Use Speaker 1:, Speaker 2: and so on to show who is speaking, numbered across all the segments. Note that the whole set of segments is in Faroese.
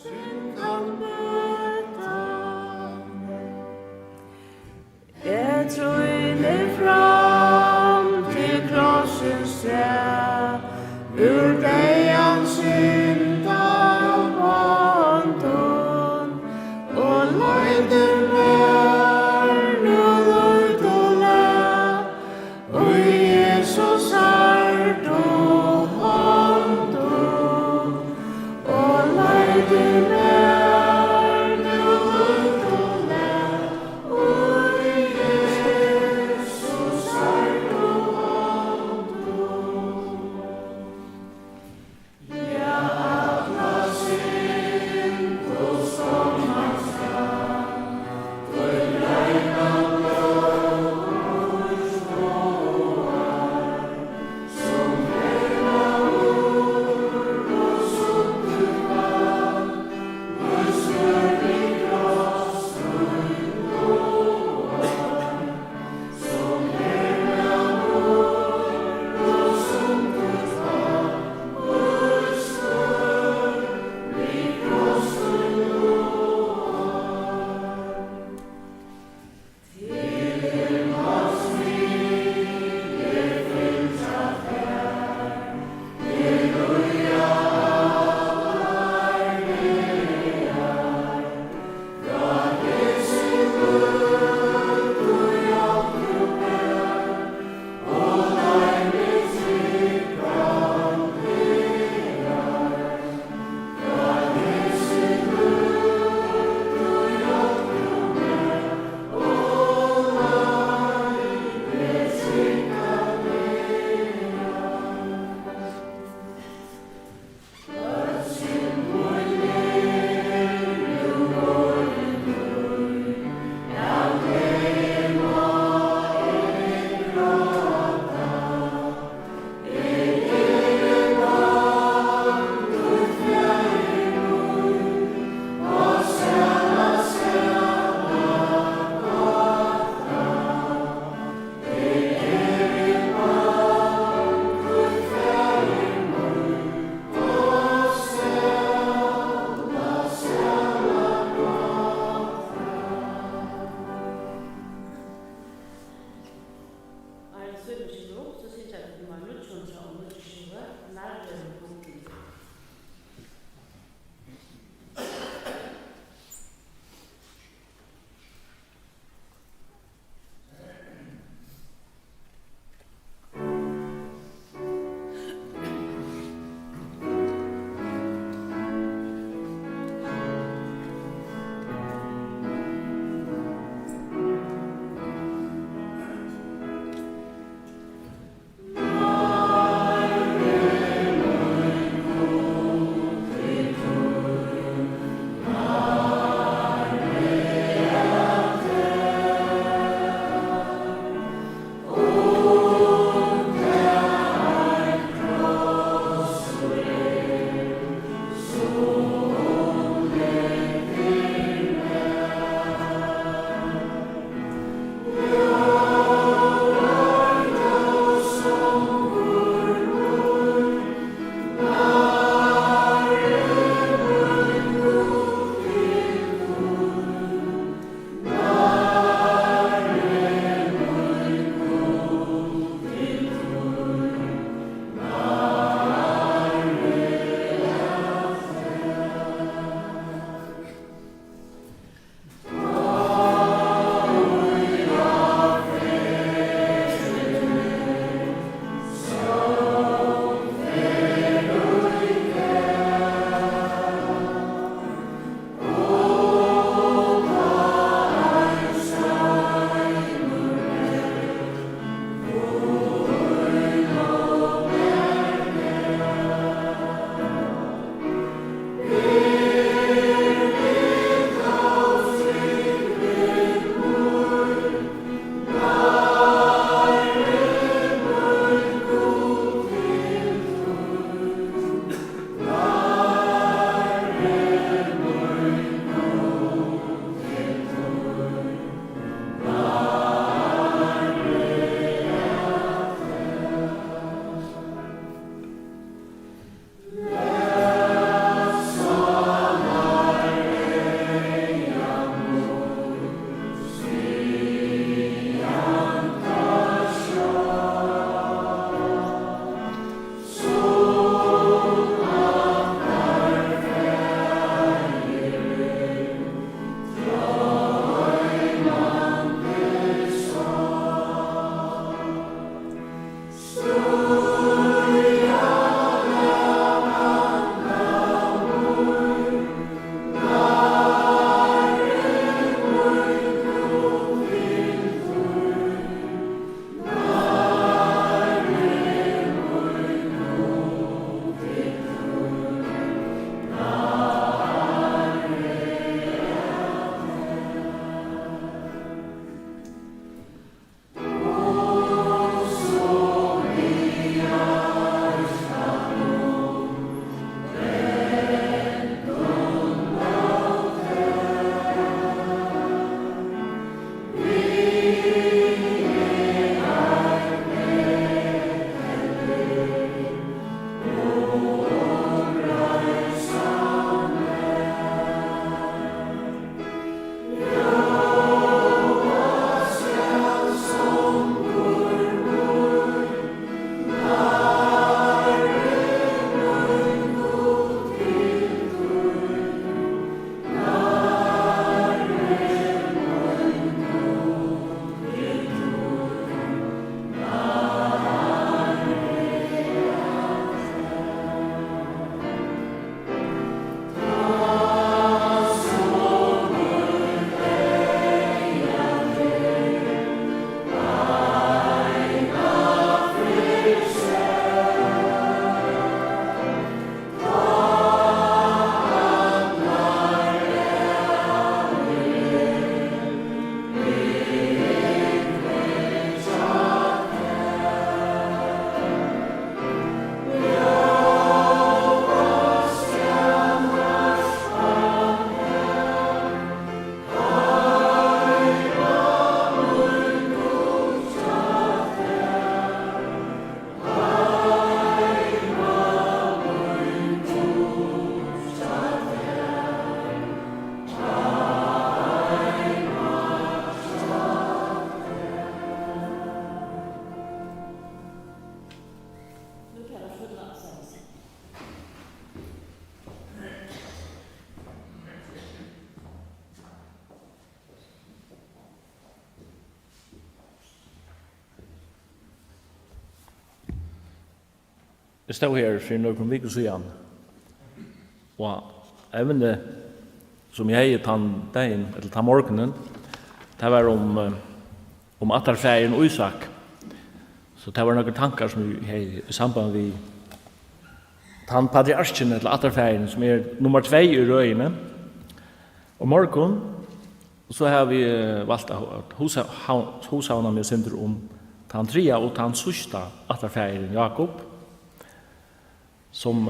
Speaker 1: synd kan möta. Jag tryner fram till korsens träd, ur dejans synda vanton, och leder mer nu lurt och lä, och Jesus är då håndon, och leder mer nu lurt och lä, och Jesus
Speaker 2: Jeg stod her for noen veker siden, og evne som jeg hei tann dagen, eller tann morgenen, det var om attarfæren Isak. Så det var noen tankar som jeg hei i samband med tann patriarken, eller attarfæren, som nummer 2 i røyene. Og morgen, så har vi valgt at hushavna med synder om tann 3 og tann sørsta attarfæren Jakob, som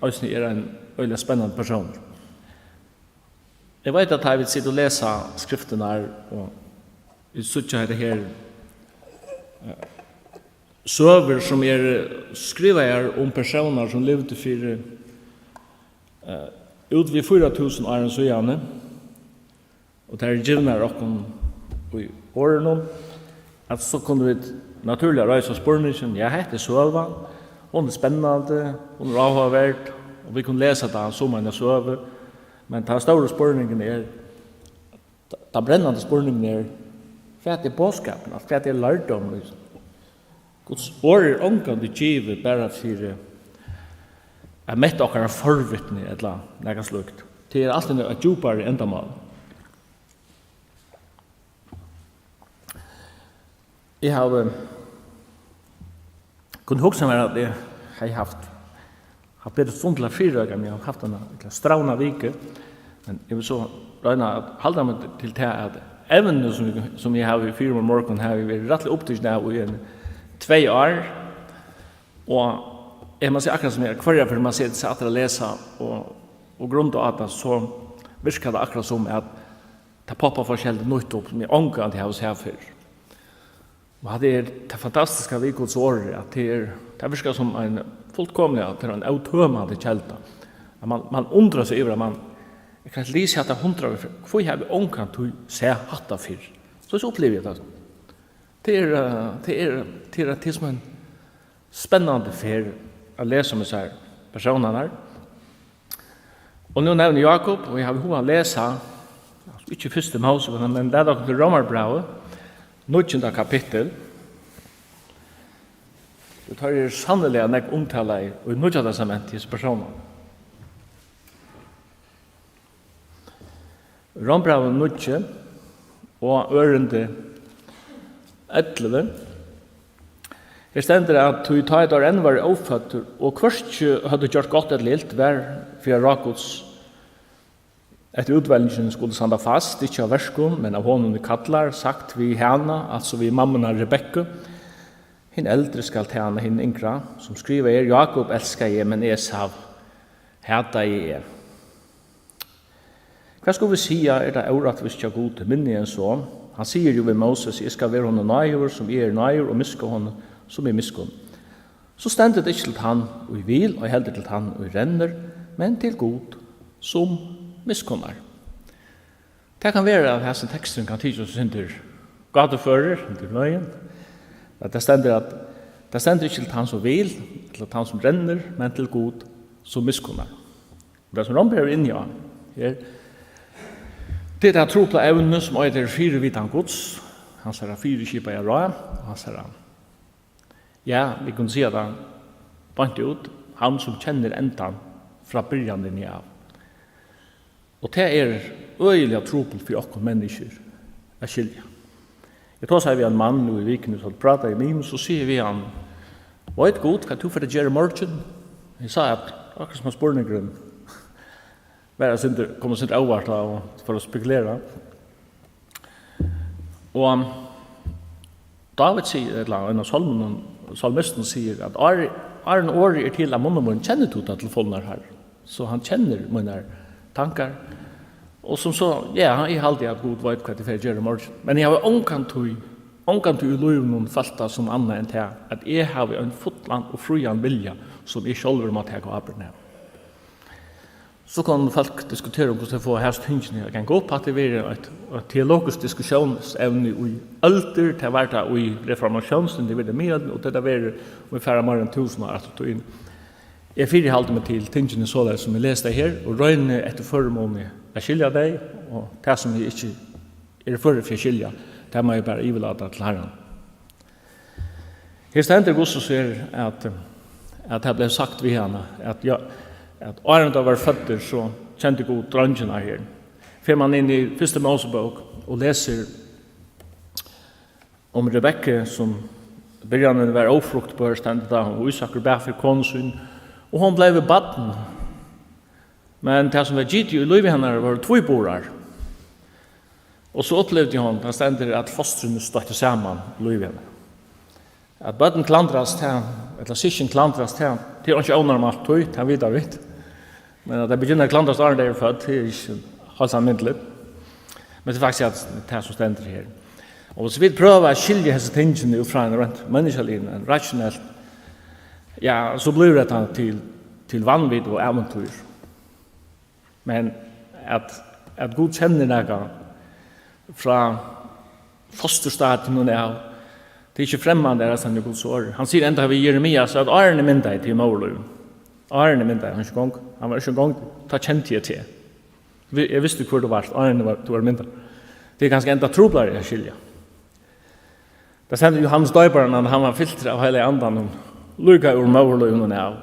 Speaker 2: også en øyelig spennende person. Jeg vet at jeg vil sitte og lese skriften her, og vi sitter her søver som skriver her om personer som levde for ut ved 4.000 år siden, og det givner okken i årene, at så kunne vi naturlig reise spørningen, jeg heter Søva, hun spennende, hun avhåverdt, og vi kunne lese det som en søve, men den store spørningen den brennende spørningen hva bådskapen, hva lærdom. Guds ord omgående givet bare for at mette okkar forvittne eller noe slukt. Det alltid et djupere endamål. Jeg har kunnet huske meg at jeg har hatt bedre stund til 4 men jeg har haft en strauna vike, men jeg vil så røyne at halda meg til det at evnen som jeg har i 4 morgen har vi vært rettelig opptrykt av i 2 år, og jeg må si akkurat som hver for man sitter seg til å lese og grunn av det, så virker det akkurat som at det popper forskjellig nytt opp som jeg ångan til hos her før. Og det det fantastiske ved Guds ord, at det virker som en fullkomlig, at det en autømende kjelta. Man undrer seg over, jeg kan lese at det 100 år, hvorfor har vi ångan til å se hatta før? Så opplever jeg det. Det er som en spennende for å lese om disse personene her. Og nå nevner Jakob, og jeg har behov å lese, ikke første Mose, men det er dere til Romerbravet, 9. kapittel. Det tar jeg sannelig en omtale i 9. testament til disse personene. Romerbravet 9, og ørende 11. Her stender at du tar et år enn var ofødt, og først hadde gjort godt et lilt vær for Rakots etter utvelgningen skulle standa fast, ikke av verskon, men av honom vi kallar, sagt vi henne, altså vi mammona Rebekka, hin eldre skal tjene hin yngre, som skriver Jakob elskar jeg, men Esav hata jeg. Hva skal vi sige det orattvist ja god til minne en så? Han sier jo ved Moses, jeg skal være honom nøyver som jeg nøyver, og misko honom som jeg miskon. Så stendet det ikke til han og i vil, og heller til han og i renner, men til god som miskunnar. Det kan være at hessen teksten kan tidsi oss under gatefører, under nøyen. At det stender ikke til han som vil, til han som renner, men til god som miskunnar. Det som Romper er inni av, det er tro på evne som er 4 vitan gods, han sier 4 kipa i røy, han sier ja, vi kan si at han bant ut, han som kjenner endan fra byrjan inni av. Og det er øyelig å tro på for oss mennesker å skilja. Jeg tar seg vi en mann nå i vikene som prater i min, så sier vi han, vet god, hva du for å gjøre morgen? Jeg sa at akkurat som en spørnegrunn, kommer sin avvart for å spekulere. Og David sier, eller en av salmisten sier, at er en året til at munnen kjenner til telefoner her, så han kjenner munnen tankar. Og som så, ja, jeg har alltid at god vet hva det er gjøre morgen. Men jeg har ångkant i loven falta som annet enn til at jeg har en fotland og frujan vilja som jeg selv må ta av arbeidene. Så kan folk diskutere om hvordan jeg får helst tingene. Jeg kan gå på at det er et teologisk diskusjonsevne i alder, til å være i reformasjonen, det er det mye, og det er vi færre mer enn 1000 år etter inn. Jeg fyrirhalder meg til tingene så der som jeg leste her, og røyne etter føremåne jeg skilja deg, og det som jeg ikke er for å skilja, det må jeg bare ivelade til Herren. Her stender Gossus er at det ble sagt ved henne, at åren da var føtter, så kjente god drøngen her. Fer man inn i første Mosebok og leser om Rebekka som början var ofruktbar ständigt da og Isak ber for konsun og hon blev baden. Men det som var gitt i livet henne var tvåborar. Og så opplevde hon det ständigt at fostrene støtte sammen i livet henne. At baden klandras til, eller sysken klandras til, det er ikke onormalt tøy, det vet jeg vidt. Men at det begynner klandras der det er født, det er ikke helt anmyndelig. Men det er faktisk at det er som ständigt her. Og hvis vi prøver å skilje disse tingene ut fra en rent menneskelig, en rasjonelt, ja, så blir det til vanvidd og eventyr. Men at Gud kjenner noe fra fosterstaten og av, det er ikke fremmande det han er Guds år. Han sier enda ved Jeremias at Arne mynda til Måløy. Arne mynda, han var ikke en gang, ta kjent jeg til. Jeg visste hvor det var, Arne var mynda. Det er ganske enda troblare å skilja. Det sendte Johannes Døybaren, han var filtret av hele andan, og lukka ur Måløy av,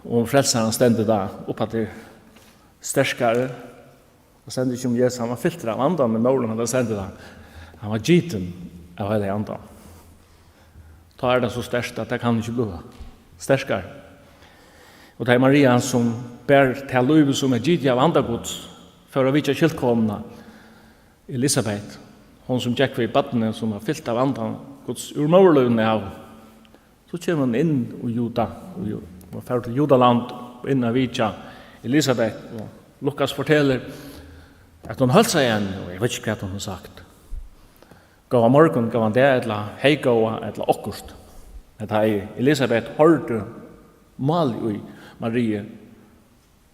Speaker 2: og frelseren stendte da oppa til sterskare. Det sendte ikke om Jesus, han var filtret av andan med Måløy, det sendte da. Han var giten av hele andan. Da det så sterkt at det kan ikke bli sterskare. Og det er Maria som ber til livet som gitt av andagods for å vite kjeldkomna Elisabeth, hon som gikk ved badene som var fyllt av andagods ur Måløyene av. Så kommer hun inn i Juda, og fer til Judaland, og inn av Vitja Elisabeth, og Lukas forteller at hun holdt seg igjen, og jeg vet ikke hva hun har sagt. Gav av morgen, gav han det, eller heigåa, eller okkurst. At hei Elisabeth hørte mal i Marie,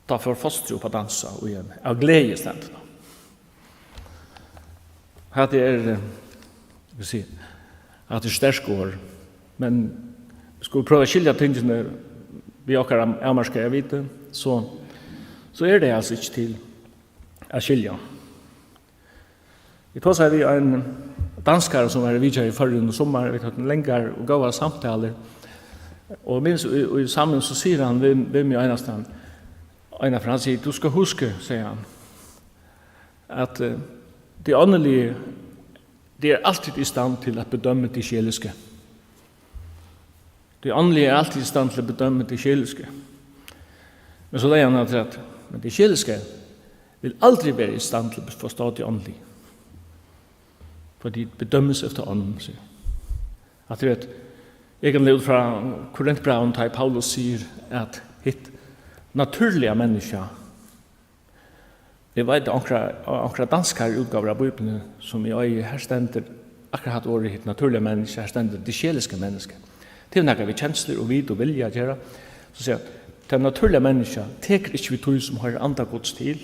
Speaker 2: da for fostru på dansa, og igjen, av glede stendt. At det at det sterske år, men skulle vi prøve å skilja tingene vi okkar amarska jeg vite, så er det altså ikke til å skilja. Vi tar seg vi en danskare som var vidtjær i forrige sommer, vi tar den lenger og gav samtaler, og minns i sammen så sier han ved meg enastan, for han sier, du skal huske, sier han, at det åndelige, det er alltid i stand til å bedømme det sjeliske. Det åndelige er alltid i stand til å bedømme det sjeliske. Men så leier han at men det sjeliske vil aldri være i stand til å forstå det åndelige. Fordi det bedømmes efter ånden, sier. At du vet, egentlig ut fra Korintbraun, da Paulus sier at hitt naturliga menneska, det var akkurat danskar utgaver av Bibelen som i øye her stender akkurat hatt året hitt naturliga menneska, her stender det sjeliske menneske. Det er noe vi kjensler og vid og vilja gjøre. Så sier at det naturliga menneska teker ikke vi tog som har andagods til,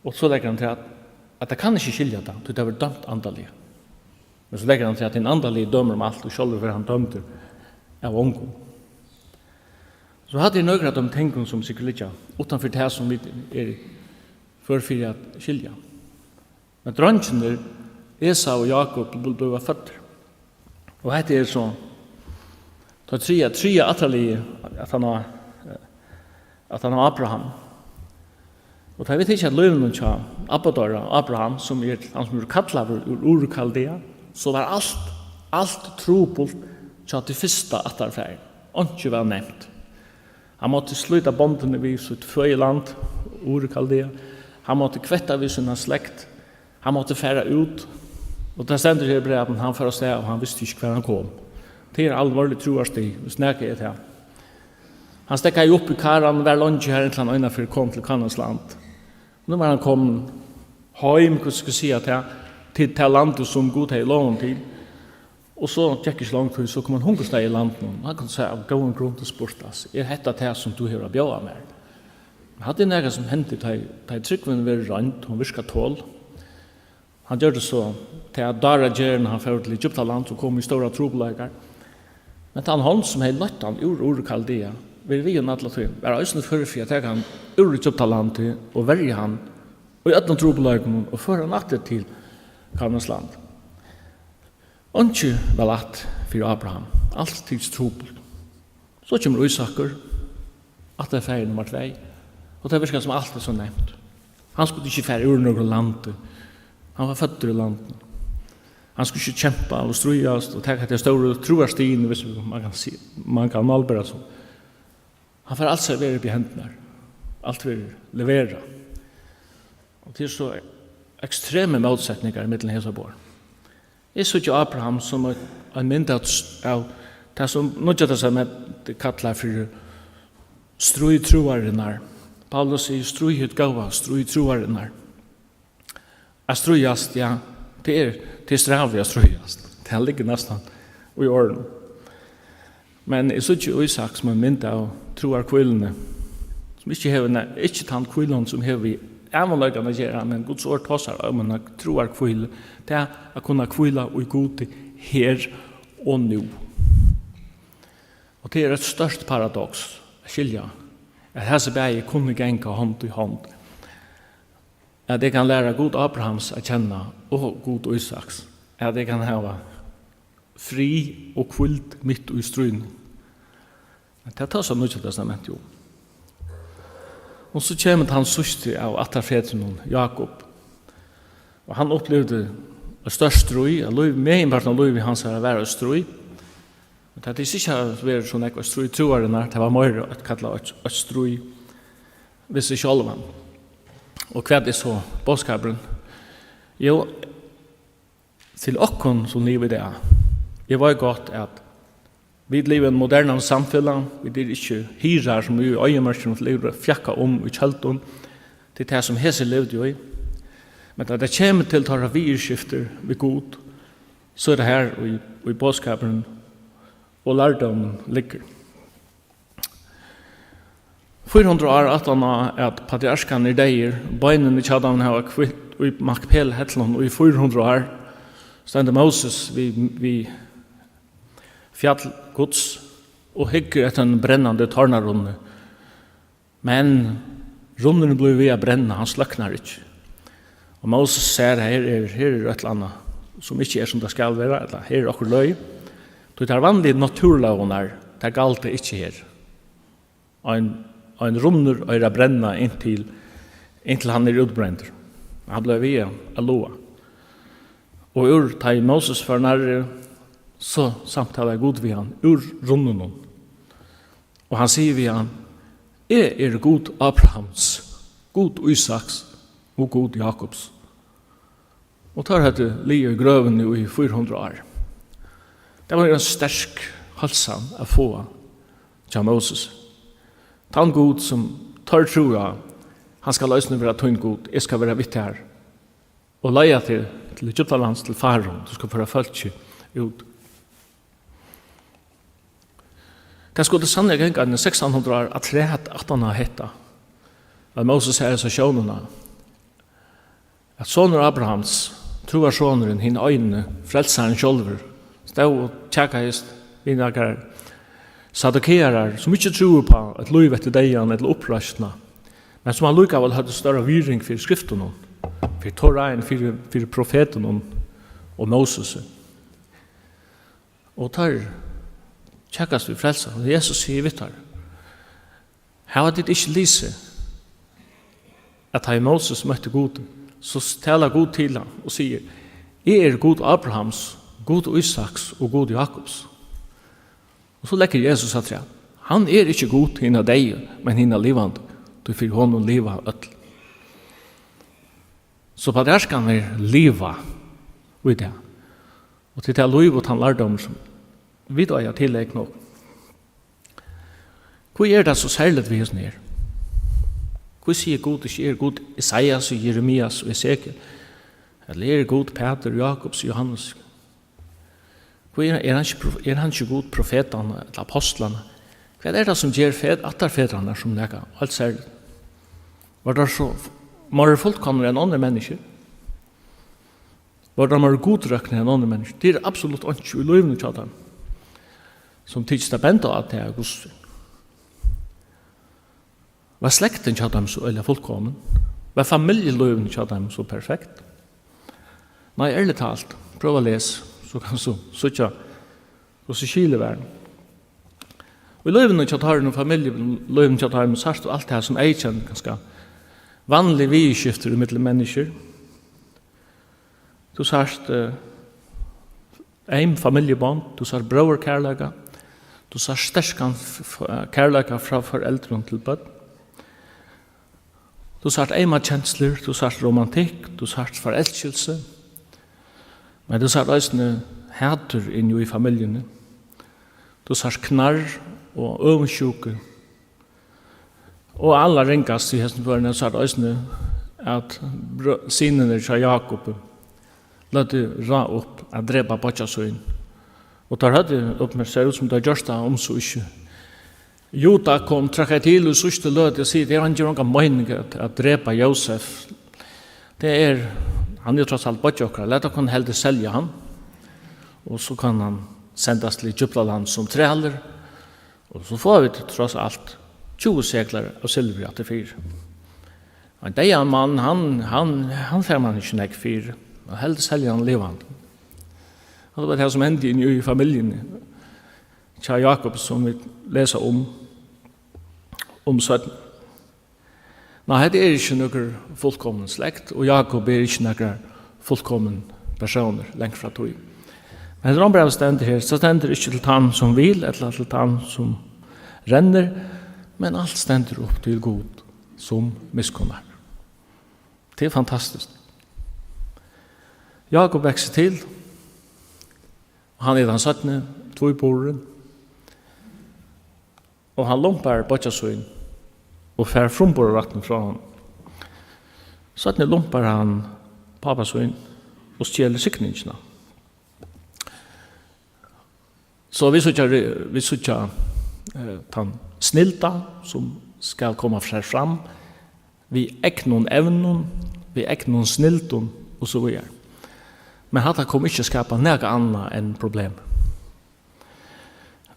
Speaker 2: og så legger han til at det kan ikke skilja det, det har vært dømt andalige. Men så legger han til at en andalige dømer om alt, og selv for han dømte av ångo. Så hadde jeg nøyre av de tingene som sikkert litt utenfor det som vi er for at skilja. Men drønnsene, Esau og Jakob, ble født. Og dette er så, det er tre atterlige at han har Abraham. Og det vet ikke at løvnen til Abraham, som er han som er kattlet ur Ur-Kaldea, så var alt trobult til det første atterferien. Ikke var nevnt. Han måtte sluta båndene vid sitt føyeland, Ur-Kaldea. Han måtte kvetta vid sin slekt. Han måtte færa ut. Og det stender her i breven, han fører sted, og han visste ikke hver han kom. Det er alvorlig troarstig, vi snakker et her. Han stekket opp i karan, hver lunge her inntil han øynefyr kom til Kanans land. Nå var han kommet heim, hva skal jeg si, til landet som god har i loven til. Og så gikk ikke langt tid, så kom han hungersnøy i landet. Han kunne si, gå en grunn til spørsmål, hetta det som du har å bjøa med? Han hadde noe som hendte, da tryggven var rønt, hun virka tål. Han gjør det så, til at Dara Gjeren, han fører til Egyptaland, så kom i stora trobeleikar. Men han hånd som hei løtt han ur Kaldea, vil vi jo natla til, er òsne fyrir at jeg kan ur Egyptaland til, og verje han, og i ødna trobeleikar, og føre han atter til Kanans land. Ikke vel at for Abraham, alt tids trobel. Så kommer Isaker, at det er ferie nummer 2, og det virker som alt er så nevnt. Han skulle ikke fære ur noe landet. Han var født i landet. Han skulle ikke kjempe og strøyast og tenke til store troarstien, hvis man kan malbære så. Han får alt servere opp i hendene. Alt vil levere. Og det er så ekstreme motsetninger mellom hese og bor. Jeg så ikke Abraham som en mynd av det som noe av det som det kallar for strøytroarinnar. Paulus sier strøyutgava, strøytroarinnar. Jeg strøyast, ja, det er stravlig å strøyast. Det ligger nesten i årene. Men jeg så ikke Isak som en mynd av troarkvillene, som ikke tann kvillene som hever vi evanløygene gjøre, men Guds ord tåsar om en troarkville, det er å kunne kvilla og gode her og nå. Og det er et størst paradox, skilja, at hese bæge kunne genka hånd i hånd. At jeg kan lære god Abrahams å kjenne, og god Isaks. At jeg kan hava fri og kvilt mitt i strøyne. Det tar så mye testament, jo. Og så kommer han søster av atterfedren Jakob. Og han opplevde et størst strøy, meginparten av livet hans har vært strøy. Det er ikke vært sånn ekva strøy troarene, det var mer å kalla et strøy hvis ikke alle vann. Og hva er så bådskaperen? Jo, til okkon som livet det er. Jeg var godt at vi lever i en moderne samfunn, vi er ikke hyrer som vi i øyemørken og lever fjakka i kjelton til det som hese levde jo i. Men da det kommer til å ta virskifter ved god, så er det her i bådskaperen og lærdommen ligger. 400 år at han at patriarkene er deir, bøynene i Tjadam har kvitt i Makpel Hetlund, og i 400 år stendte Moses vi fjall Guds og hygger etter en brennande tornarunne. Men runnen blir ved å brenne, han sløknar ikke. Og Moses ser her er et eller annet som ikke er som det skal være, eller her er okkur løy. Det er vanlige naturloven det er galt det ikke her. En runner er å brenne inntil han er utbrent. Han ble ved å loa. Og ur ta Moses for nærre, så samtaler god ved han ur runnen. Og han sier ved han, jeg er god Abrahams, god Isaks og god Jakobs. Og tar hette lie i grøven i 400 år. Det var en sterk halsan å få til Moses. Han god som tar troa, han skal løsne være tunn god, jeg skal være vitt her. Og leia til Egyptalands, til Faron, du skal få følge ut. Det skulle sannlig gengå 1600 år at trehet at han har hetta. At Moses er så sjånene. At soner Abrahams, troar soneren, hinn øynene, frelsaren sjolver, stod og tjekkast vinnagar sadukerar som ikke tror på et liv etter deian eller opprøstna, men som han lukkavel hadde større viring for skriften, for Toraen, for profeten og Moses. Og tar tjekkast vi frelsa, og Jesus sier vitt her, her var det ikke lise at han Moses møtte god, så taler god til ham og sier, jeg er god Abrahams, god Isaks og god Jakobs. Og så legger Jesus at han er ikke god hinn av deg, men hinn av livand, du får honom liva øtl. Så patriarskan er liva ui det. Og til det liv og han lærdom som vi da er tillegg nå. Hvor er det så særlig vi er nere? Hvor sier god ikke er god Isaias og Jeremias og Ezekiel? Eller er god Peter, Jakobs, Johannes? Er han ikke god profetene eller apostlene? Hva er det som gjør atterfedrene som leker? Alt særlig. Var det så mer fullkomne enn andre mennesker? Var det mer godrøkne enn andre mennesker? Det er absolutt ikke i løyvene til dem. Som tids det bent av at det er Guds. Var slekten til dem så eller fullkommen? Var familieløyvene til dem så perfekt? Nei, ærlig talt, prøv å lese. Så kan så kile verden. Og i løven til tar og familie, løven til tar med sart og alt det her som jeg kjenner ganske vanlige vidskifter i middel mennesker. Du sart en familiebånd, du sart brøver kærlega, du sart sterskan kærlega fra foreldren til bøtt. Du sart eimakjensler, du sart romantikk, du sart forelskelse, men du sart også hater inn i familiene. Du sart knarr og øvensjuke. Og alla ringast i hesten førene så er det også at sinene fra Jakob lødde ra opp at drepa Botjasøyen. Og der hadde opp med seg ut som det gjørst det om så ikke. Juda kom trakka til og sørste lødde og sier det han gjør noen mening at drepa Josef. Han er tross alt Botjokra, lett å kunne helde selge han. Og så kan han sendes til Egyptaland som trehaller. Og så får vi tross alt 20 sekler av silver til 4. Og det en mann, han fer man ikke nek 4. Og helst selger han levende. Og det var det som hendte i familien. Tja Jakob som vi leser om 17. Nei, det er ikke noen fullkommen slekt, og Jakob er ikke noen fullkommen personer lengt fra tog. Men rombrevet stender her, så stender ikke til han som vil, eller til han som renner, men alt stender opp til god som miskunnar. Det er fantastisk. Jakob vekser til, og han er den 17. tvøyboren, og han lumpar Botjasøyen, og fer frumborretten fra han. 17. lumpar han Papasøyen, og stjeler sikningene. Så vi søker den snilda som skal komme fram, vi eknon evnon, vi eknon snildon, og så videre. Men hatta kom ikke skapa nega anna enn problem.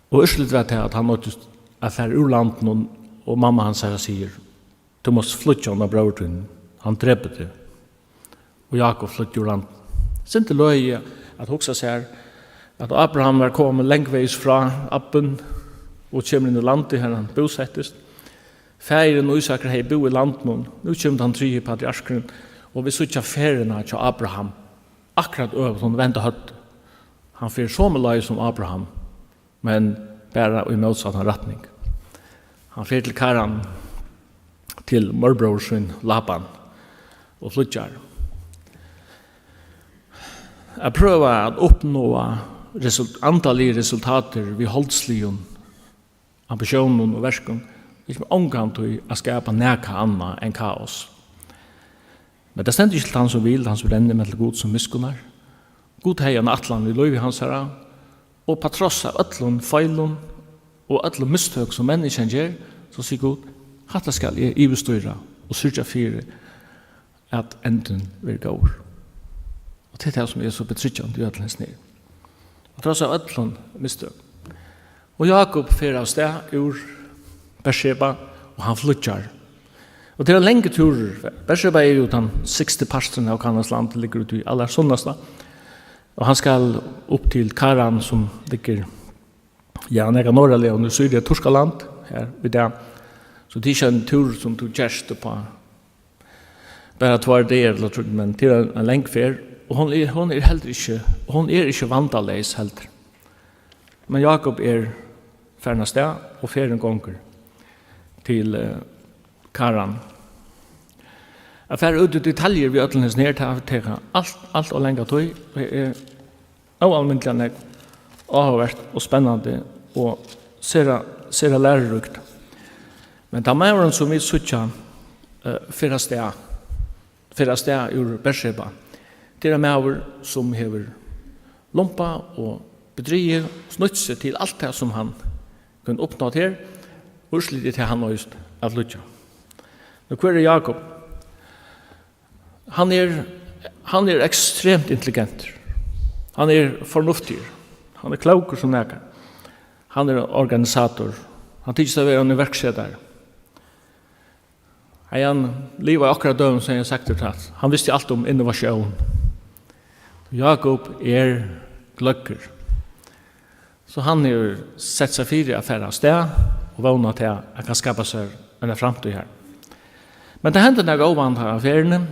Speaker 2: Og Ørslet vet jeg at han måtte affær ur landen, og mamma hans sier, du måste flytja under brødren, han dreper det. Og Jakob flytja ur landen. Sinte løy at hoksa seg at Abraham var kommet lengveis fra Appen og kommer inn i landet her han bosettest. Færen og Isaker hei bo i landet nå kommer han 3 patriarkeren, og vi sutja færene til Abraham akkurat over som vente høtt. Han fyrer så med løy som Abraham, men bare i motsatt retning. Han fyrer til Karan, til morbrorsen Laban, og flytjar. Jeg prøver at oppnå antallige resultater vi holdsligen, ambisjonen og versken, ikke omgang til å skapa neka anna enn kaos. Men det stender ikke til han som vil, han som renner med til god som miskunnar. God hei han atlan i løyvi hans herra, og på tross av ötlun feilun og ötlun mistøk som menneskjen gjør, så sier god, hatta skal jeg ivestøyra og syrja fyre at enden vil gå over. Og det er det som er så betryggende i ötlun snir. Og tross av ötlun mistøk. Og Jakob fyrer av sted ur Beersheba, og han flytjar. Og det er lenge turer. Beersheba er jo den 60 parsten av Kanas land, det ligger ut i aller sunnasta. Og han skal opp til Karan, som ligger nega norrlig, og nu Syria, Torskaland, her ved det. Så det er ikke en tur som du gjerste på bare 2 dager, men det er en lenge fer. Og hon er heller ikke, hon er ikke vandaleis heller. Men Jakob er ferna sted, og ferien gonger til Karan. Jeg fer ut i detaljer vi øtlendes ned til å teka alt og lenga tøy. Det er avallmyndelig avhørt og spennende og ser lærerukt. Men da mauren som vi sutja fyrra sted ur Beersheba, det er maur som hever lompa og bedrier og snutse til alt det som han kunne oppnå her, og slitt til han også av lutja. Nå hver er Jakob? Han er ekstremt intelligent. Han er fornuftig. Han er klok som nekar. Han er organisator. Han tykker seg å være en verksedare. Han lever akkurat døven som jeg har sagt til at han visste alt om innovasjon. Jakob er gløkker. Så han har sett sig fyra affärer av sted och vana till att han kan skapa sig en framtid här. Men det händer några ovant här affärerna.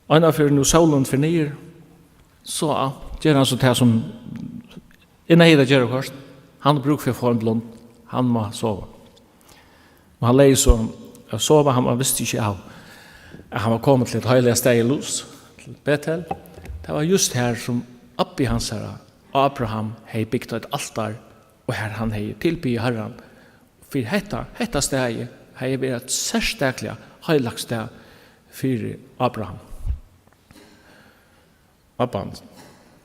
Speaker 2: Och en affär nu solen för ner. Så gör han så det som innan hela gör först. Han brukar för att få en blond. Han må sova. Och han lägger så att sova. Han visste inte av att han var kommit till ett höjliga steg i Luz, till Betel. Det var just här som uppe i hans herre Abraham hei byggt et altar, og her han hei tilbyr Herren. For hetta stegi hei vært et særstaklega heilagt steg for Abraham.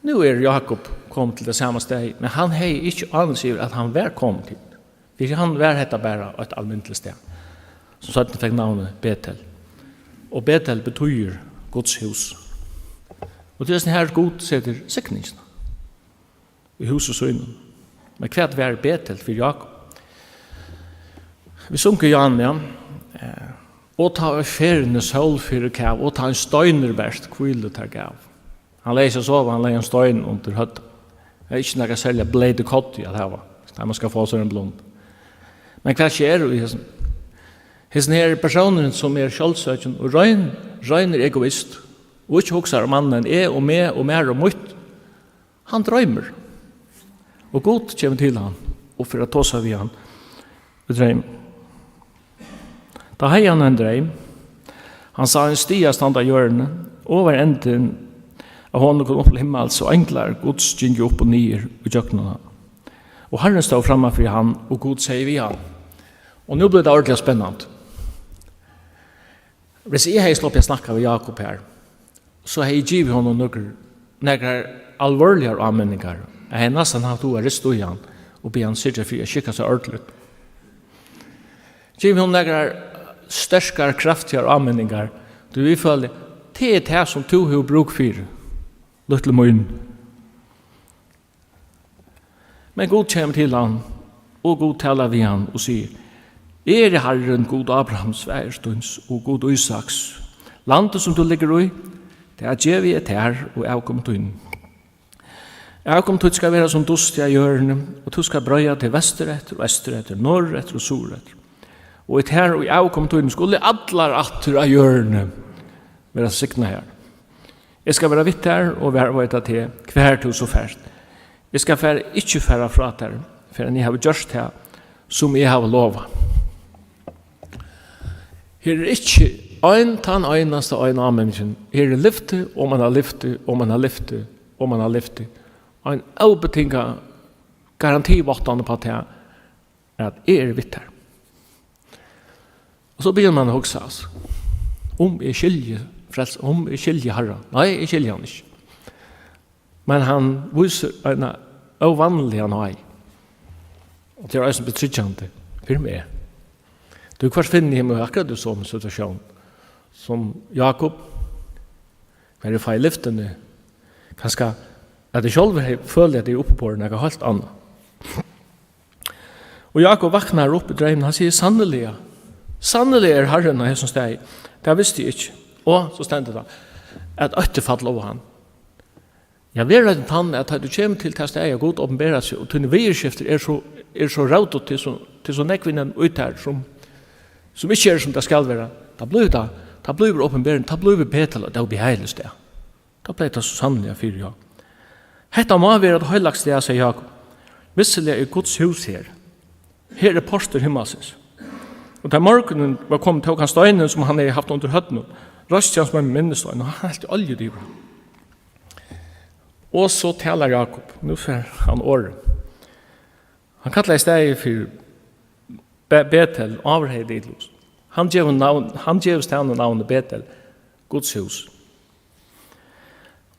Speaker 2: Nu Jakob kom til det samme stegi, men han hei ikke ansiver at han var kommet til. For han var hetta bare et almindelig steg, som sånn fikk navnet Betel. Og Betel betyr Guds hus. Og det er sånn her God setter sikningsene i huset søgnen. Men hva var Betel for Jakob? Vi sunker Jan, ja. Og ta feriene sol for kav, og ta en støyner verst, kvillet her gav. Han leser sove, han legger en støyn under høtta. Det er ikke noe å selge bleide kott i at her var, der man skal få seg en blond. Men hva skjer i hessen? Hessen her personen som selvsøkjen og røyner egoist, og ikke hokser om mannen og med og mer og mot. Han drømmer. Og Gud kommer til han, og for å ta seg ved han, og drøm. Da hei han en drøm. Han sa en stia stand av hjørnet, over enden av hånden kom opp til himmel, så enklar Guds gikk opp og nyer og jøknene. Og Herren stod framme for han, og Gud sier vi han. Og nå ble det ordentlig spennende. Hvis jeg har slått jeg snakke med Jakob her, så har jeg givet honom noen alvorlige anmenninger. Jeg har nesten hatt å riste i han, og be han sitte for å kikke seg ordentlig. Givet honom noen sterskere, kraftigere anmenninger. Du vil føle, det er det som du har bruk for, lytte munn. Men Gud kommer til han, og Gud taler vi han og sier, er Herren God Abrahams værstunds og God Isaks. Landet som du ligger i, det er gjev i et her og avkommet inn. Avkommet skal være som dust i hjørne, og du skal brøye til vesteretter og esteretter, norretter og soretter. Og et her og avkommet inn skulle allar atter av hjørne være sikna her. Jeg skal være vitt her og være veit til hver til så fært. Jeg skal ikke fære fra der, for jeg har gjort det som jeg har lovet. Her er ikke den eneste øyne av mennesken. Her er lyfte, og man har lyfte, og man har lyfte, og man har lyfte. Og en avbetinget garantivottende på det er at jeg er vitt her. Og så begynner man å huske oss. Om jeg skiljer Herren. Nei, jeg skiljer han ikke. Men han viser en ovanlig han har. Og det er en betryggende for meg. Du kan finne hjemme akkurat i sånn situasjon som Jakob, hver er feil lyftende, kanskje at jeg selv føler at jeg er oppe på noe helt annet. Og Jakob vaknar opp i drømmen, han sier sannelig er Herren av som steg. Det visste jeg ikke. Og så stendte det at øttefall over han. Jeg vet at han at du kommer til til steg og godt åpenberer seg, og til virskifter er så rautot til så nekvinnen ut her som ikke er som det skal være. Da blir det åpenberen, da blir det Betel, og det blir heilig sted. Da blir det så sannelig for ja. Hetta må være et høylagt sted, sier Jakob. Visselig er Guds hus her. Her er poster himmelsens. Og da morgenen var kommet til han støynen som han har haft under høtten, røst hans med minnestøynen, og han er helt oljedriver. Og så taler Jakob, nå får han året. Han kallar i stedet for Betel, overheid i Luz. Han gjev stedet navnet Betel, Guds hus.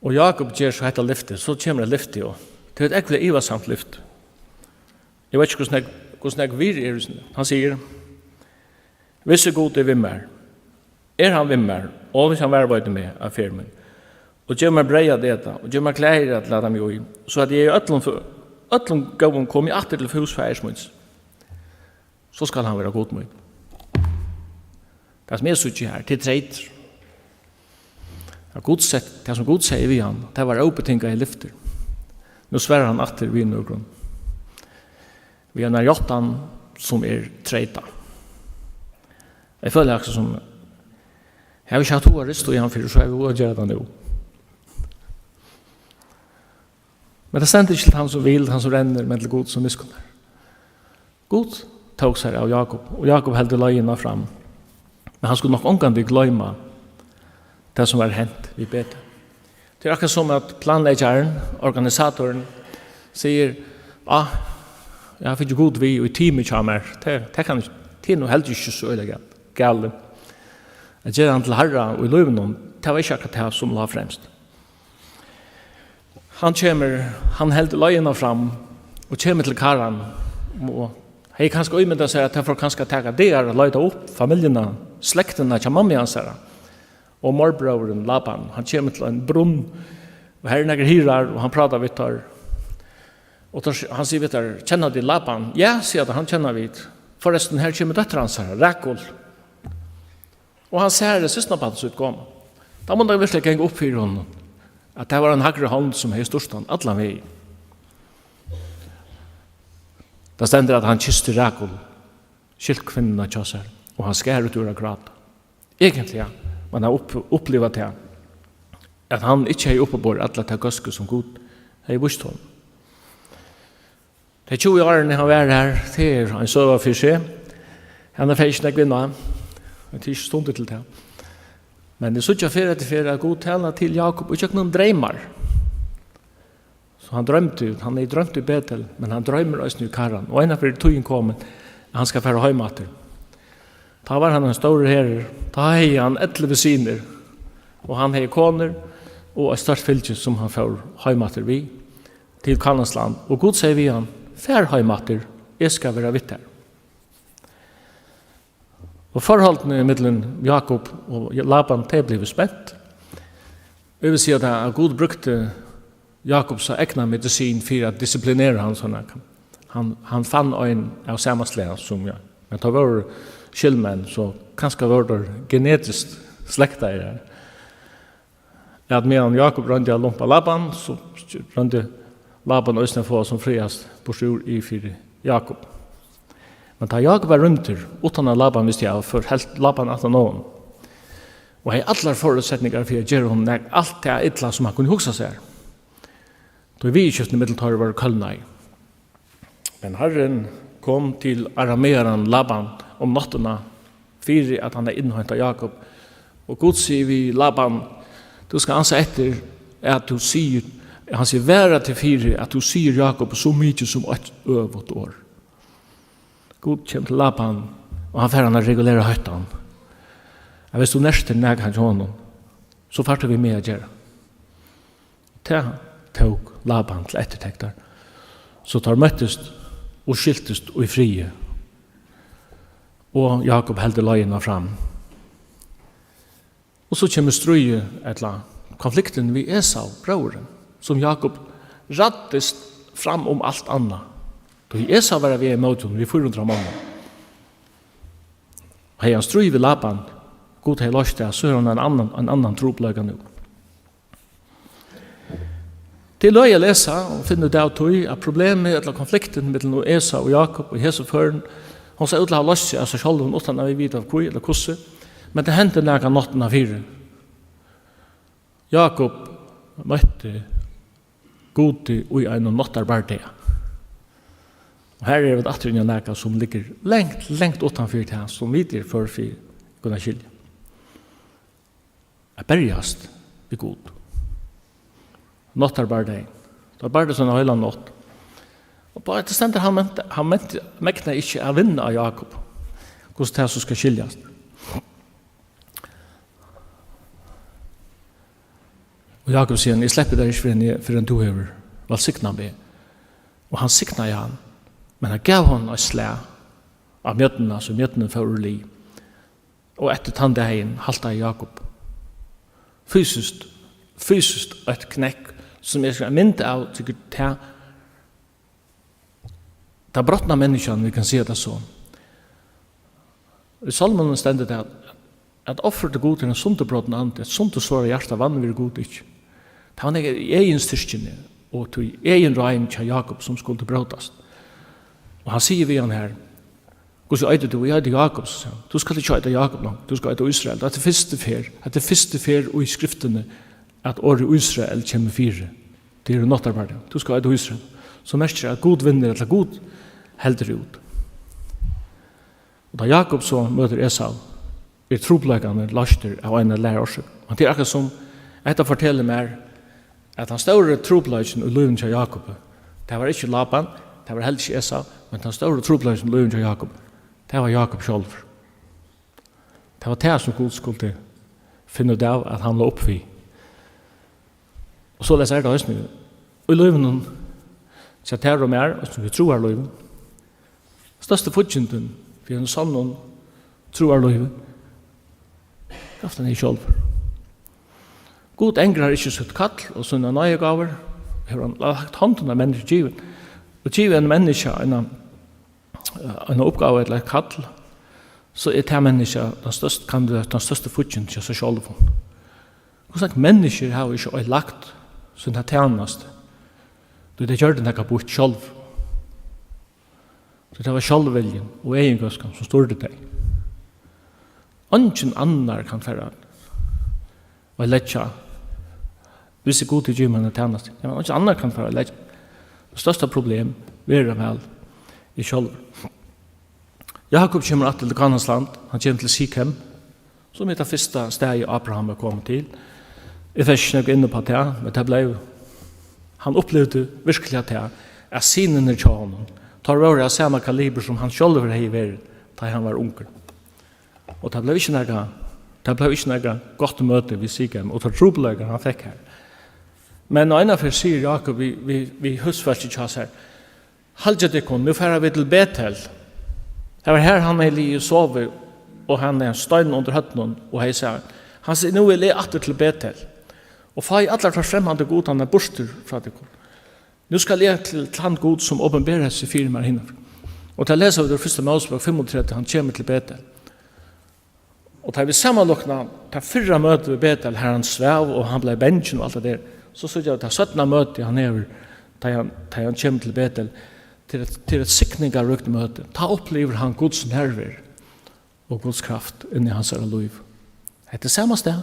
Speaker 2: Og Jakob gjør så hette lyftet, så kommer det lyftet, og det er et ekkert ivasamt lyft. Jeg vet ikke hvordan jeg vir er. Han sier, hvis er god er vimmer, er han vimmer, og hvis han vervøyde med av firmen, og gjør meg breia dette, og gjør meg klær at lade meg i, så at jeg i øtlen gavun kom i atter til husfærsmunds, så skal han være god med. Det som er suttje her, til treit. Det som God sier vi han, det var obetinget i lyfter. Nu sverrar han atter vid någon. Vi har jottan som treita. Jeg føler også som jeg har ikke hatt toarist og han fyrir så jeg vil gjøre det nå. Men det stender ikke til han som vil, han som renner, men til God som miskunner. God tog seg av Jakob, og Jakob heldte løgene fram. Men han skulle nok omgående gløyma det som var hent vi bedte. Det er akkurat som at planleggeren, organisatoren, sier, jeg fikk god vi og i time kommer. Det kan ikke, det er noe heldig ikke så øyelig gale. Jeg gjør han til herre og i løven om, det var ikke akkurat det som la fremst. Han helder løgene fram og kommer til karen og jeg kanskje øymynda seg at jeg får kanskje tega det å løyda opp familiene, slektene til mamma hans her. Og morbrøveren Laban, han kommer til en brunn, og her er nekker hirar, og han prater vidt her. Og han sier vidt her, kjenner de Laban? Ja, sier han kjenner vidt. Forresten, her kommer døtter hans her, Rakul. Og han ser det siste på hans utgående. Da må det virkelig gjenge opp for honom, at det var en hagre hånd som er i storstand, alle vei. Det stender at han kysste Rakul, skilt kvinnerne kjøsser, og han skjer ut ur av grat. Egentlig, ja. Man har upplevt det at han ikke har oppebord alle de gøske som God har vist honom. De 20 årene han var her, det er en søva for seg. Han er feisende kvinna, det er ikke stundet til det. Men det er sånn at for at God taler til Jakob, og ikke noen drømmer. Så han er drømt i Betel, men han drømmer også i Karan. Og en av tøyen kom, han skal fære heimater. Da var han en stor herre, da hei han 11 siner, og han hei koner, og et størst fylke som han får heimater vi, til Kanansland. Og God sier vi han, fær heimater, jeg skal være vitt her. Og forholdene mellom Jakob og Laban, det ble spent. Jeg vil si at God brukte Jakobs egna medisin for å disciplinere han sånn. Han fann en av samaslega som jeg. Men det var skillmenn, så kanskje var det genetisk slekta i det. At medan Jakob rønte å lompa Laban, så rønte Laban og Østene få som friast på stor i fyrir Jakob. Men da Jakob var rundt utan at Laban visste jeg, for helt Laban at noen. Og hei allar forutsetninger for å gjøre hon alt det ytla som han kunne hugsa seg. Da vi i kjøftene middeltar var kølna i. Men Herren kom til arameeren Laban om nattena fyrir at han innhøynt av Jakob. Og God sier vi Laban, du skal anse etter at du sier, han sier væra til fyrir at du sier Jakob så mykje som 8 år. God kjem til Laban, og han fer han å regulere høytan. Og hvis du nærst til neg han til honom, så farte vi med å gjøre. Det tog Laban til ettertekter. Så tar møttest og skiltest og i frie. Og Jakob heldur løgene fram. Og så kommer strøye etla konflikten vi Esau, brøren, som Jakob rattest fram om alt annet. Da Esau var vi i måten, vi 400 måneder. Og hei han strøye ved Laban, god hei løst det, så er han en annan tropløyga nå. Til løy å lese og finne det av tog at problemet eller konflikten mellom Esau og Jakob og Jesu føren, hun sa utla ha løst seg av seg selv uten at vi vet av hvor eller hvordan, men det hendte nægget natten av 4. Jakob møtte gode og en nattarbarde. Og her er det atter nægget som ligger lengt utenfor det som vi er for å kunne skilje. Jeg bergast ved god. Nattar bare deg. Det var bare sånn høyla natt. Og bare til stender han mekna ikke å vinne av Jakob. Hvordan det er som skal skiljas. Og Jakob sier, jeg slipper deg ikke for en tohøver. Val sikna meg. Og han sikna i han. Men han gav han et slag av mjøttene, så mjøttene får li. Og etter tandehegen halta i Jakob. Fysiskt et knekk som jeg skal mynte av til ta brottna menneskene, vi kan si det så. I salmen stendet det at offer til god til en sundt brottna ande, et sundt og svåre hjerte vann vil god ikke. Det var ikke egen styrkjene, og til egen regn til Jakob som skulle bråtast. Og han sier vi han her, hvordan øyde du? Jeg øyde Jakob, så sier han. Du skal ikke øyde Jakob langt, du skal øyde Israel. Det er det første fer i skriftene at året Israel kommer fire. Det er notarbeid. Du skal øyde Israel. Så merker at god vinner, eller god helder ut. Og da Jakob så møter Esau, trobleggene laster av en lærer årsøk. Men det er akkurat som, etter forteller meg at han større trobleggen i livet til Jakob, det var ikke Laban, det var heller ikke Esau, men den større trobleggen i livet til Jakob, det var Jakob selv. Det var det som Gud skulle finne ut av at han lå opp i. Og så leser jeg det også. Og i livet så tar og mer, og som vi tror er livet. Største fortjenten for en sånn noen tror er livet. Kraften er selv. God engrar ikke sitt kall og sånne nøye gaver. Har han lagt hånden av mennesker givet. Og givet en menneske en oppgave eller et kall, så er det menneske den største fortjenten til seg selv. Hvordan mennesker har ikke lagt sånne tjeneste. Det gjør den ikke bort selv. Så det var selvviljen og egengøskan som stod det deg. Ingen annar kan fære og letja hvis jeg god til gymmen er tjenest. Ingen annar kan fære og letja. Det største problem er vel i selv. Jakob kommer at til Kanans land. Han kommer til Sikhem, som er det første stedet Abraham er kommet til. Jeg vet ikke noe inne på det, men det ble han opplevde virkelig at det er sinene til honom. Tar våre av samme kaliber som han selv har vært da han var unger. Og det ble ikke noe godt møte vi Sikhem, og det trobeleggene han fikk her. Men innenfor sier Jakob, vi husførste ikke oss her, «Halja dikon, nu færer vi til Betel.» Det var her han er lige sove, og han er en stein under høtten, og hei sier han sier, «Nu vil jeg atter til Betel, og fa i allar fra fremmande god han er borster fra dikon. Nu skal jeg til han god som åpenberer seg fire mer hinner.» Og til å lese av det første Mosebok 35, han kommer til Betel. Og til vi sammenlokna, til fyrra møte ved Betel, her han svev, og han ble bensjen og alt det der, så sier jeg at det er 17. møte han er, til han kommer til Betel, til et sikningar rukt møte. Ta opplever han Guds nerver og Guds kraft inni hans liv. Det er samme sted.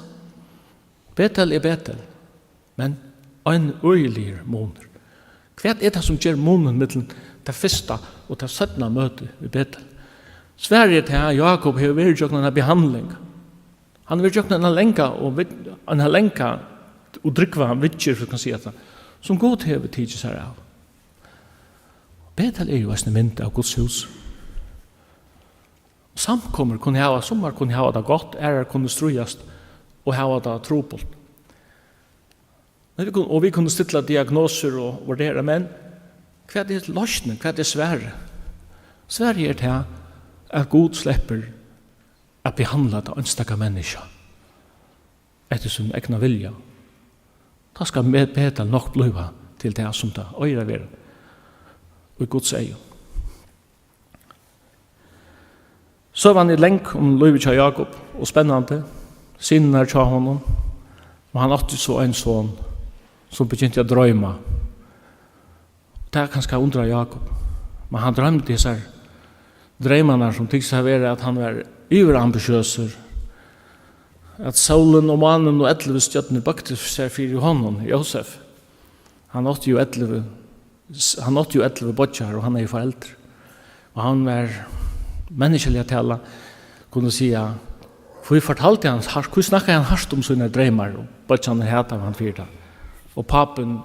Speaker 2: Betel er Betel, men en øyelig måneder. Hva er det som gjør måneden mellom det første og det 17. møte i Betel? Sverige til at Jakob har vært gjort en behandling. Han har vært gjort en lenka og drikva han vittjer, for kan si at som god har tidsi seg av. Betel er jo en mynd av Guds hus. Samkommer kunne hava, sommer kunne hava det godt, kunne strujast og hava det trobult. Og vi kunne stilla diagnoser og vurdere, men hva er det løsning, hva er det svære? Sverige er det at Gud slipper at behandla det ønstaka menneska etter sin egna vilja. Da skal Betel nok bliva til det som det øyre vil og i Guds egen. Så var han i lenk om livet til Jakob, og spennende, sinnen er til honom, og han åtte så en sånn som begynte å drømme. Det er kanskje undra Jakob, men han drømte disse drømmene som tykkes å være at han var overambitiøser, at solen og mannen og 11 stjøttene bakte seg for honom, Josef. Han åtte jo 11 bodjar, og han er jo foreldre. Og han var menneskelig å tale, kunne si, for vi fortalte han, hvor snakket han hardt om sine drømmer, og bodjarne hette han fyrta. Og papen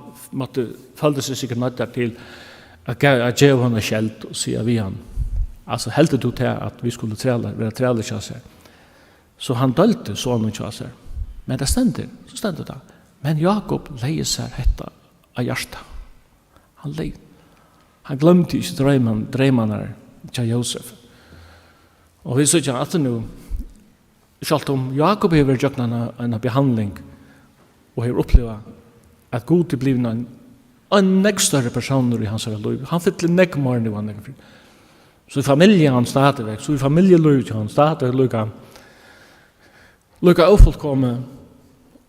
Speaker 2: følte seg sikkert nødt til at gjøre henne kjelt og si vi han. Altså, heldte du til at vi skulle være træle til seg. Så han dølte sånne til seg. Men det stender det. Men Jakob leier seg hette av hjertet. Han glemte ikke drømmene til Josef. Og vi sier at nå, selv om Jakob har vært gjort en behandling og har opplevd at Gud er blivet en nekk større personer i hans liv. Han fikk litt nekk morgen i vannet. Så i familien han stadigvæk, så i familielivet han stadigvæk lukka ofullkomme,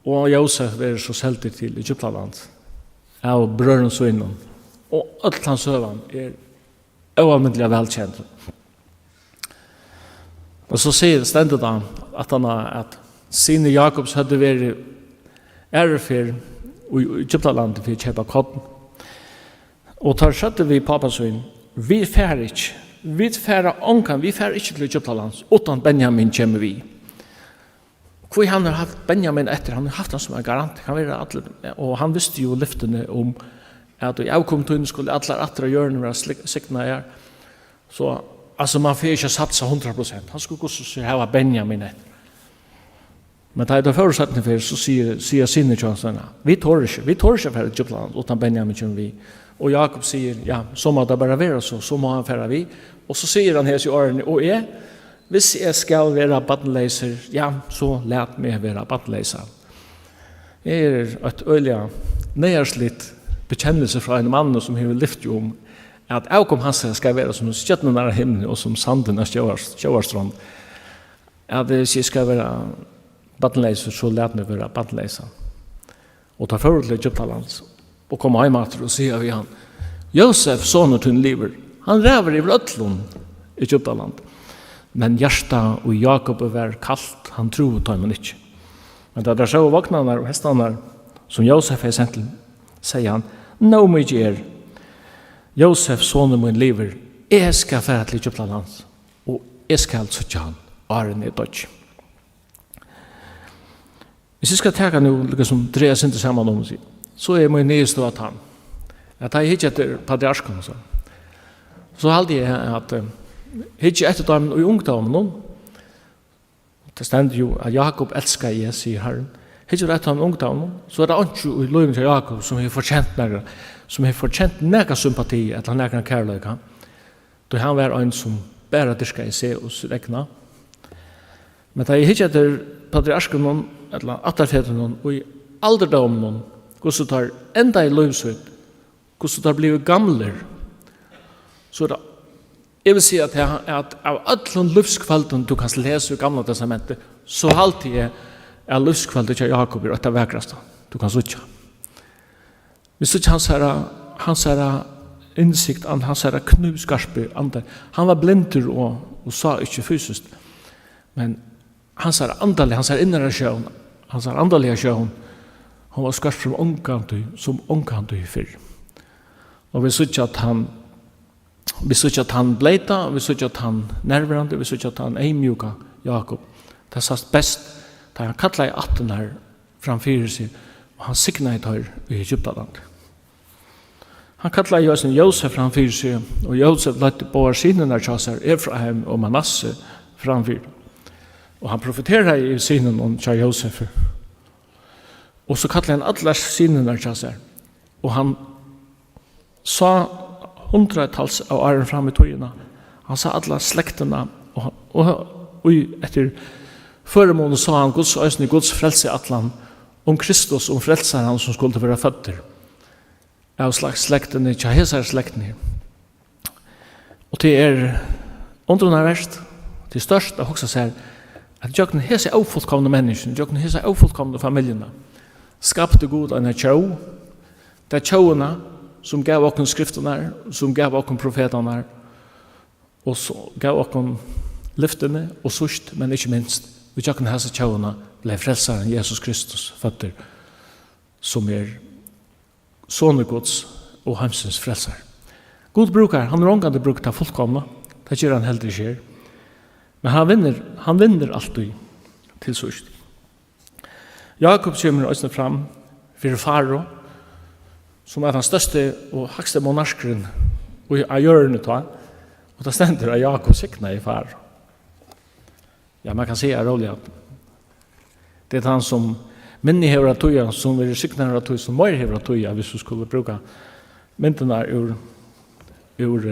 Speaker 2: og Josef er så seltet til Egyptaland. av brøren sønnen. Og alt hans søvann oalmyndelig velkjent. Og så sier stendet da at sine Jakobs hadde vært ærefer i Egyptalandet for å kjøpe kodden. Og tar skjøtte vi papasøyen, vi fær ikke, vi fær ikke til Egyptalandet, utan Benjamin kommer vi. Hvor han har haft Benjamin etter, han har haft han som en garant, og han visste jo lyftene om at i avkomtun skulle alle atre hjørne være sikna her. Så altså man får ikke satsa 100%, han skulle også ha Benjamin etter. Men da det forutsettende for, så sier Sinne Johnson, vi tår ikke for Egyptaland utan Benjamin kommer vi. Og Jakob sier, ja, så må det bare være så må han fære vi. Og så sier han hese i årene, og hvis jeg skal være badnleiser, ja, så let meg være badnleiser. Jeg et øyelig nedslitt bekjennelse fra en mann som har lyft jo om at avkom hans skal være som stjøttene nære himmelen og som sanden av sjøvarstrand. At jeg skal være badnleiser, så let meg være badnleiser. Og ta forhold til Egyptalands. Og kom heimater og sier vi han, Josef, sonen til liver, han ræver i Vrøtlund i Egyptaland. Men hjertet og Jakob var kaldt, han tror tar man ikke. Men da det så vaknene og hestene som Josef er sendt til, sier han, nå må jeg gjøre, Josef, sonen min liver, jeg skal fære til Egyptaland, og jeg skal søtte han, Arne er dødt. Hvis jeg skal ta nå, liksom dreie sin til sammen om seg, så min nye stå at han. At jeg hittar etter patriarsken. Så halde jeg at hittar etter dem i ungdommen. Det stender jo at Jakob elskar jeg, sier Herren. Hittar etter dem i ungdommen, så det ikke i løgn til Jakob som har fortjent nægge sympati eller nægge kærløyga. Da han var en som bare dyrka i seg og sitt egna. Men da jeg hittar etter patriarsken eller atterfeten og i alderdommen hvordan tar enda i løvsøt, hvordan tar blir gamler. Så da, jeg vil si at av alle løvskvalden du kan lese i gamle testamentet, så halte jeg at løvskvalden til Jakob er etter vekreste. Du kan søtja. Vi søtja hans innsikt, hans knuskarpe ande. Han var blinder og sa ikke fysisk. Men hans andalige, hans innere sjøen, hans andalige sjøen, han var skarp som omkantu i fyrr. Og vi søtter at han bleita, vi søtter at han nærvarande, vi søtter at han eimjuka Jakob. Det sast best da han kattla i 18 her framfyrir seg, og han signa i tar i Egyptaland. Han kattla i Josef framfyrir seg, og Josef lette båar sinene tjasar Efraim og Manasse framfyrir. Og han profeterar i sinene om tja Josef. Og så kallar han alla sinene til seg. Og han sa 100-tals av åren fram i tøyene. Han sa alla slektene. Og etter føremålet sa han Guds frelse i atlan om Kristus, om frelseren han som skulle være føtter. Av slags slektene, til hesar slektene. Og det undrende verst, det største av hoksa seg, at jøkken hese avfullkomne menneskene, jøkken hese avfullkomne familiene, skapte god en tjau. Det er tjauene som gav okken skriftene, som gav okken profetene, og så gav okken lyftene, og sørst, men ikke minst, vi tjøkken hese tjauene ble frelseren Jesus Kristus føtter, som soner Guds og heimsens frelser. God brukar, han rongande brukar det fullkomne, det gjør han heller ikke. Men han vinner alltid til sørst. Jakob kommer også fram for Faro, som den største og høgste monarkeren av hjørnet ta, og det stender at Jakob sikna i Faro. Ja, man kan si rolig at det han som minni hever av tøya, som vil sikna av tøya, som mer hever av tøya, hvis du skulle bruka myndene ur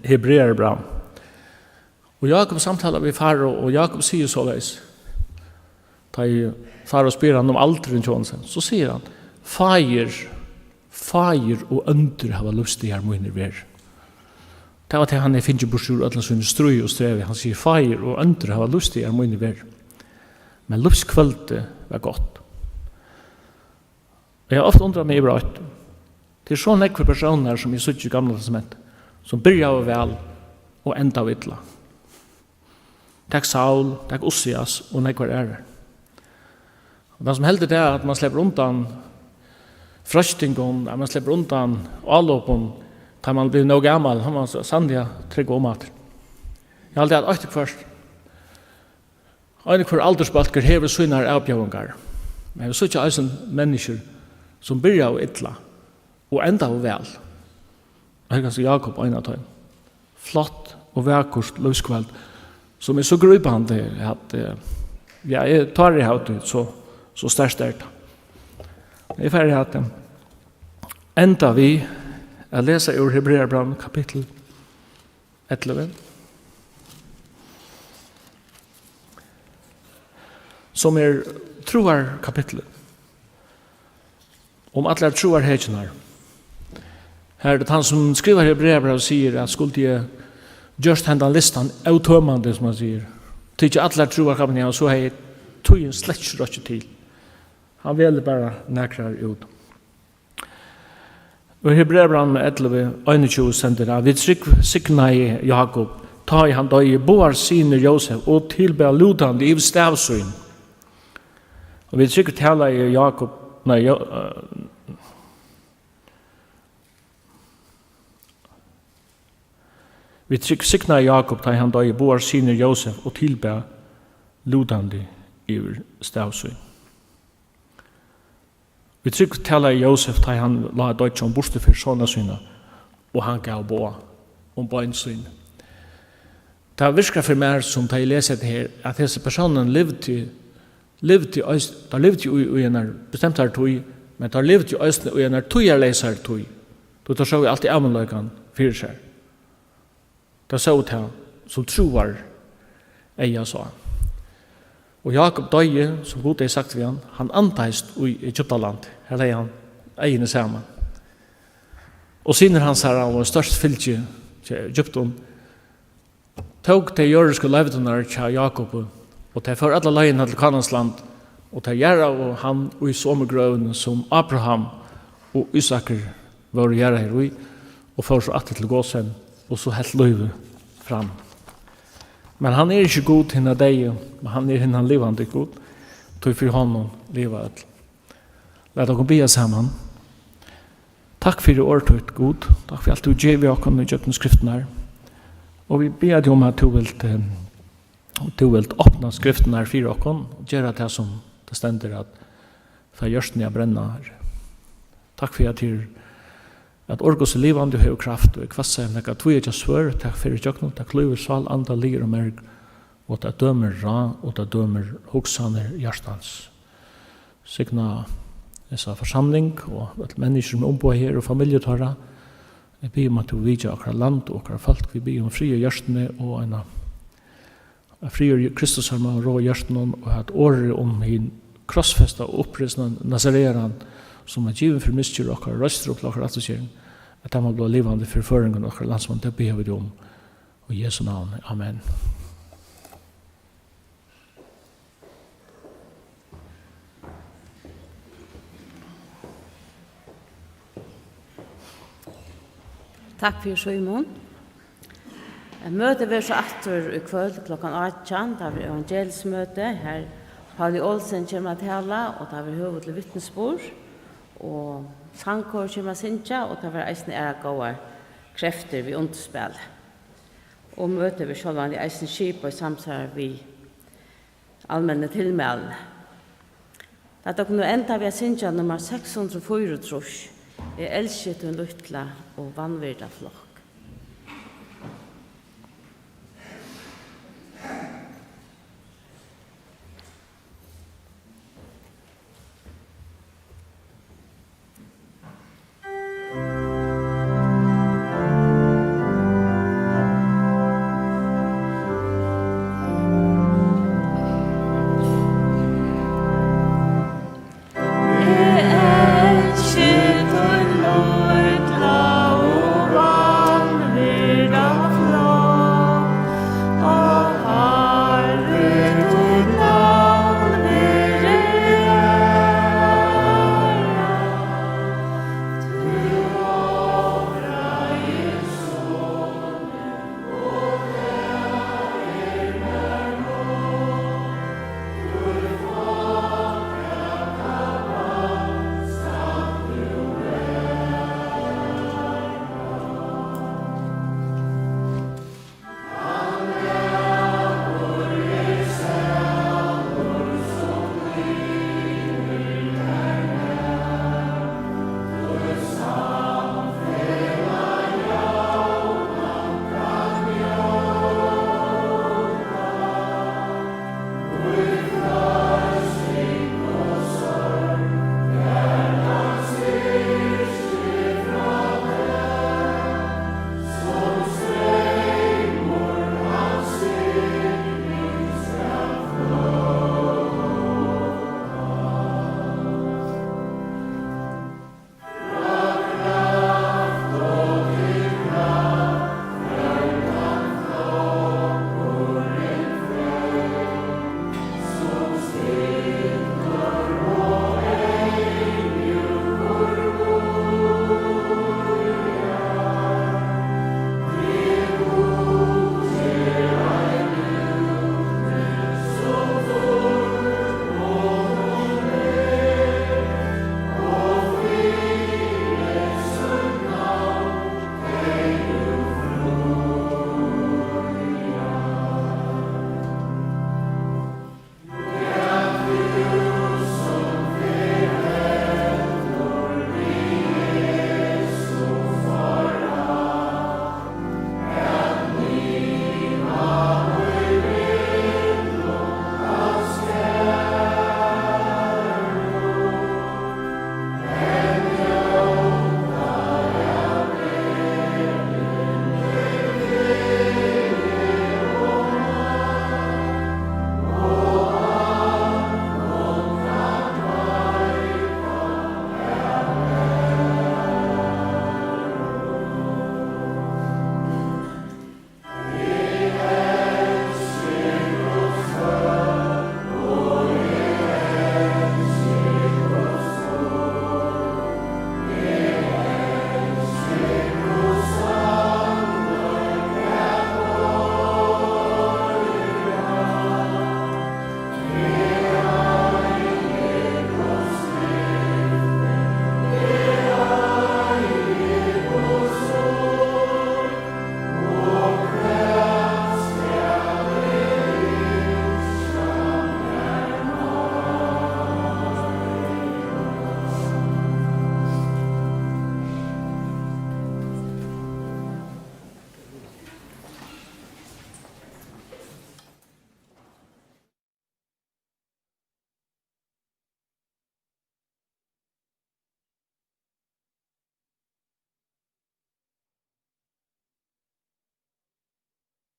Speaker 2: Hebreerbra. Og Jakob samtaler vi Faro, og Jakob sier såleis, da Faro spyr han om alderen til hans, så sier han, Fager og ønder hava lust i her munner ver. Det var til han finner borsur alle sånne strøy og strevi. Han sier, Fager og ønder hava lust i her munner ver. Men lufskvölde var godt. Og jeg har ofte undret meg over at det så nekve personer som jeg sitter i Gamla testamentet, som byrja av vel og enda av illa. Takk Saul, takk Ossias og nekvar ærer. Og det som heldur det at man slipper undan frøstingen, at man slipper undan avlåpen, da man blir noe gammal, har man sannlig trygg om at. Jeg har alltid hatt først. Hver aldersbalker hever sine avbjøvingar. Men jeg sier ikke mennesker som byrja av illa og enda av vel. Og her kan si Jakob og en av dem. Flott og vekkort løskveld som så grubande at jeg tar i hatt ut så størst det. Jeg er ferdig at enda vi jeg leser ur Hebreerbrevet kapittel 11. Som troar kapitlet. Om alle troar hekjenar. Her det han som skriver Hebreerbrevet sier at skulle jeg just hendan listan autommande som han sier. Tykker alle troar kapitlet så har jeg tog en slett ikke til. Han vil bare nekrar ut. Og Hebreerbrevet 11:21 sender det. Vi sikna i Jakob, ta i han døye boar sine Josef og tilbe lutande i stavsyn. Og vi sikkert tala i Jakob, vi sikna i Jakob, ta i han døye boar sine Josef og tilbe lutande i stavsyn. Vi trykker tala i Josef da han la døyt om borste for sånne syne, og han gav bo om bøynsyn. Det virker for meg som da jeg leser det her, at disse personene levde i en bestemt her tog, men de levde i en togjerleiser tog. Da så vi alltid avmennløkene fyrir seg. Da så det som troar eia så. Og Jakob døye, som god er sagt ved han anteist i Egyptaland. Her er han egnet sammen. Og siden han sa han var størst fylke til Egypten, tog de jøriske levdunar til Jakob, og de fører alle løgene til Kanansland, og de gjør og han i sommergrøven som Abraham og Isaker var å gjøre her i, og fører så atter til gåsen, og så helt løyve fram. Men han er ikke god til deg, men han er hinna livande god. Tog for honom liva et. Lad dere be sammen. Takk for året god. Takk for alt du gjør vi åkken i kjøkken skriften her. Og vi ber deg om at du vil åpne skriften her for åkken, og gjøre det som det stender at for gjørsten jeg brenner her. Takk for at orgos er livande og hever kraft og kvasse nekka tvoi ikke svør, takk fyrir tjøkno, takk lyver sval, anda, lir og merg, og det dømer ra, og det dømer hoksaner hjertans. Signa dessa forsamling, og at mennesker som ombå her og familietarra, jeg ber om at du vidja akkurat land og akkurat folk, vi ber om frie hjertene og en frie Kristusarma og rå hjertene, og at året om hin krossfesta og opprissna nazareran, som er givet for mistur okkar røster og klokkar atterkjering, at de må bli livande for føringen okkar landsmann, det behøver vi om. Og i Jesu navn, amen.
Speaker 3: Takk for Simon. Møtet vil så atter i kveld klokkan 18, da blir evangelismøte. Her Pauli Olsen kommer til tala, og da blir høvet til vittnesbord. Og sangkår kommer sinja, og det var eisen gåar krefter ved underspill. Og møter vi sjølvan i eisen skip og samsvar vi allmenne tilmælene. Det er nå enda vi sinja nummer 604, jeg elsker til en luttla og vannvirda flokk.